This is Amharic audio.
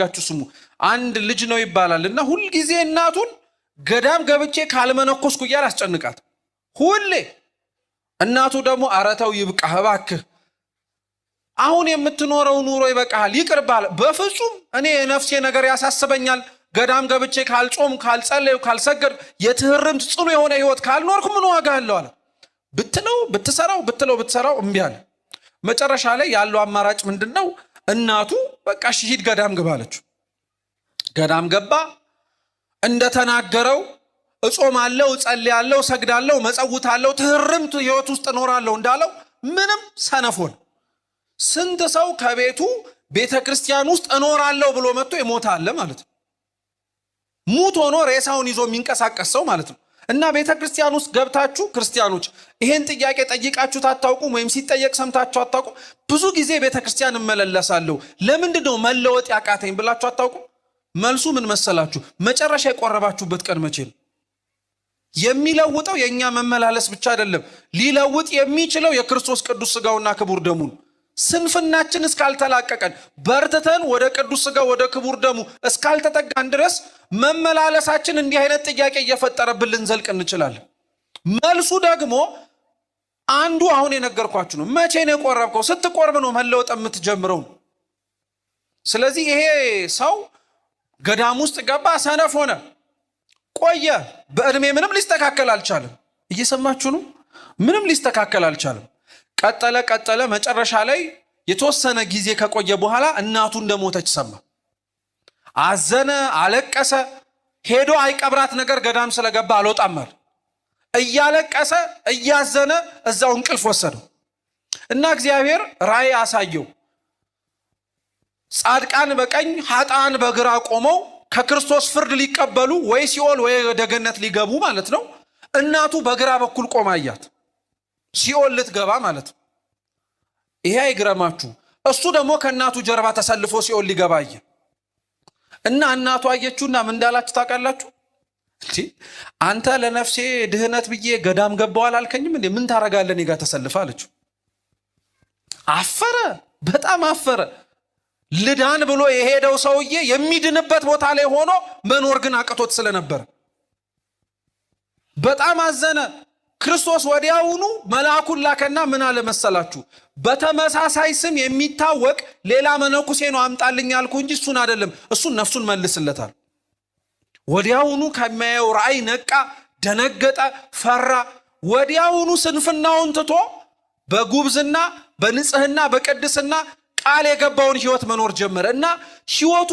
ጋችሁ ስሙ አንድ ልጅ ነው ይባላልና ሁሉ ጊዜ እናቱን ገዳም ገብቼ ካልመነኮስኩ ይያል አስጨንቃት ሁሌ እናቱ ደግሞ አረታው ይብቃህ እባክህ አሁን የምትኖረው ኑሮ ይበቃል ይቅርባል በፍጹም እኔ የነፍሴ ነገር ያሳስበኛል ገዳም ገብቼ ካልጾም ካልጸለዩ ካልሰገድ የትህርምት ጽኑ የሆነ ህይወት ካልኖርኩ ምን ዋጋ አለው አለ ብትለው ብትሰራው እምቢ አለ መጨረሻ ላይ ያለው አማራጭ ምንድነው እናቱ በቃ ሂድ ገዳም ግባለች ገዳም ገባ እንደተናገረው እጾማለሁ ጸልያለሁ ሰግዳለሁ መጸውታለሁ ትህርምት ህይወት ውስጥ እኖራለሁ እንዳለው ምንም ሰነፎን ስንት ሰው ከቤቱ ቤተክርስቲያን ውስጥ እኖራለሁ ብሎ መጥቶ ይሞታል ማለት ነው ሙት ሆኖ ሬሳውን ይዞ የሚንቀሳቀስ ሰው ማለት ነው እና ቤተክርስቲያን ውስጥ ገብታችሁ ክርስቲያኖች ይሄን ጥያቄ ጠይቃችሁ ታጣውቁም ወይም ሲጠየቅ ሰምታችሁ አጣውቁ ብዙ ጊዜ ቤተክርስቲያን እመለለሳለሁ ለምንድን ነው መለወጥ ያቃተኝ ብላችሁ አጣውቁ መልሱ ምን መሰላችሁ መጨረሻ የቆረባችሁበት ቀን መቼ ነው የሚለውጠው የኛ መመላለስ ብቻ አይደለም ሊለውጥ የሚችለው የክርስቶስ ቅዱስ ሥጋውና ክቡር ደሙ ስንፍናችን እስካልተላቀቀን በርተተን ወደ ቅዱስ ሥጋው ወደ ክቡር ደሙ እስካልተጠጋን ድረስ መመላለሳችን እንዲህ አይነት ጥያቄ እየፈጠረብን ልንዘልቅ እንችላለን መልሱ ደግሞ አንዱ አሁን የነገርኳችሁ ነው መቼ ነው የቆረብከው ስትቆርብ ነው መለወጥ የምትጀምረው ስለዚህ ይሄ ሰው ገዳም ውስጥ ገባ ሰነፍ ሆነ ቆየ በእድሜ ምንም ሊስተካከል አልቻለም እየሰማችሁ ነው ምንም ሊስተካከል አልቻለም ቀጠለ መጨረሻ ላይ የተወሰነ ጊዜ ከቆየ በኋላ እናቱ እንደሞተች ሰማ አዘነ አለቀሰ ሄዶ አይቀብራት ነገር ገዳም ስለገባ አልወጣማል እያለቀሰ እያዘነ እዛው እንቅልፍ ወሰደው እና እግዚአብሔር ራእይ አሳየው ጻድቃን በቀኝ ኃጥአን በግራ ቆመው ከክርስቶስ ፍርድ ሊቀበሉ ወይ ሲኦል ወይ ወደ ገነት ሊገቡ ማለት ነው እናቱ በግራ በኩል ቆማያት ሲኦል ልትገባ ማለት ይሄ አይግረማችሁ እሱ ደግሞ ከእናቱ ጀርባ ተሰልፎ ሲኦል ሊገባየ እና እናቱ አየችውና ምን እንዳላችሁ ታውቃላችሁ አንተ ለነፍሴ ድህነት ብዬ ገዳም ገባው አላልከኝም እንዴ ምን ታረጋለህ እኔ ጋር ተሰልፋለች አፈረ በጣም አፈረ ልዳን ብሎ የሄደው ሰውዬ የሚድንበት ቦታ ላይ ሆኖ መኖር ግን አቅቶት ስለነበር በጣም አዘነ ክርስቶስ ወዲያውኑ መልአኩን ላከና ምን አለ መሰላችሁ በተመሳሳይ ስም የሚታወቅ ሌላ መነኩሴ ነው አምጣልኝ አልኩ እንጂ እሱን አይደለም እሱን ነፍሱን መልስለታል ወዲያውኑ ከማየው ራእይ ነቃ ደነገጠ ፈራ ወዲያውኑ ስንፍናውን ትቶ በጉብዝና በንጽህና በቅድስና ቃል የገባውን ህይወት መኖር ጀመረ እና ህይወቱ